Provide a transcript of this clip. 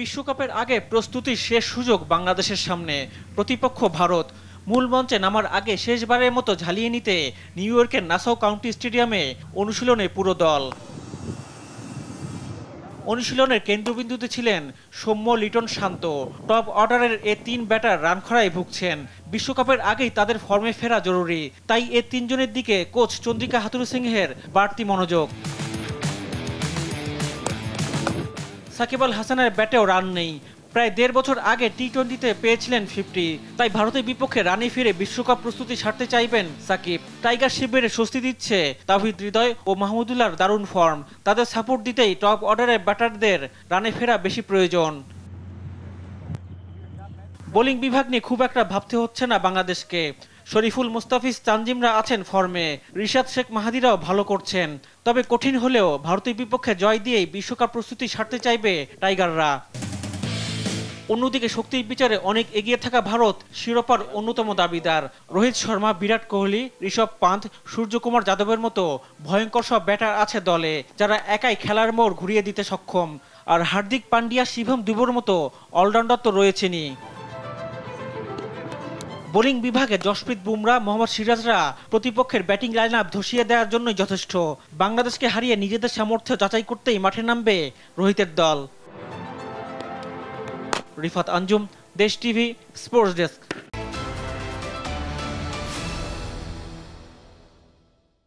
বিশ্বকাপের আগে প্রস্তুতির শেষ সুযোগ বাংলাদেশের সামনে। প্রতিপক্ষ ভারত। মূল মঞ্চে নামার আগে শেষবারের মতো ঝালিয়ে নিতে নিউ ইয়র্কের নাসাউ কাউন্টি স্টেডিয়ামে অনুশীলনে পুরো দল। অনুশীলনের কেন্দ্রবিন্দুতে ছিলেন সৌম্য, লিটন, শান্ত। টপ অর্ডারের এ তিন ব্যাটার রান খরায় ভুগছেন। বিশ্বকাপের আগেই তাদের ফর্মে ফেরা জরুরি, তাই এ তিনজনের দিকে কোচ চন্দ্রিকা হাথুরুসিংহের বাড়তি মনোযোগ। সাকিব আল হাসানের ব্যাটেও রান নেই। প্রায় ১.৫ বছর আগে টি-20-তে পেয়েছিলেন 50, তাই ভারতের বিপক্ষে রানে ফিরে বিশ্বকাপ প্রস্তুতি সারতে চাইবেন সাকিব। টাইগার শিবিরে স্বস্তি দিচ্ছে তাওহিদ হৃদয় ও মাহমুদুল্লাহর দারুণ ফর্ম। তাদের সাপোর্ট দিতেই টপ অর্ডারের ব্যাটারদের রানে ফেরা বেশি প্রয়োজন। বোলিং বিভাগ নিয়ে খুব একটা ভাবতে হচ্ছে না বাংলাদেশকে। শরীফুল, মুস্তাফিজ, তানজিমরা আছেন ফর্মে। রিশাদ, শেখ মাহাদিরাও ভালো করছেন। তবে কঠিন হলেও ভারতের বিপক্ষে জয় দিয়েই বিশ্বকাপ প্রস্তুতি সারতে চাইবে টাইগাররা। অন্যদিকে শক্তির বিচারে অনেক এগিয়ে থাকা ভারত শিরোপার অন্যতম দাবিদার। রোহিত শর্মা, বিরাট কোহলি, ঋষভ পান্থ, সূর্যকুমার যাদবের মতো ভয়ঙ্কর সব ব্যাটার আছে দলে, যারা একাই খেলার মোড় ঘুরিয়ে দিতে সক্ষম। আর হার্দিক পান্ডিয়া, শিভম দুবের মতো অলরাউন্ডার তো রয়েছেনই। বোলিং বিভাগে জশপ্রীত বুমরা, মোহাম্মদ সিরাজরা প্রতিপক্ষের ব্যাটিং লাইন আপ ধসিয়ে দেওয়ার জন্যই যথেষ্ট। বাংলাদেশকে হারিয়ে নিজেদের সামর্থ্য যাচাই করতেই মাঠে নামবে রোহিতের দল। রিফাত আঞ্জুম, দেশ টিভি, স্পোর্টস ডেস্ক।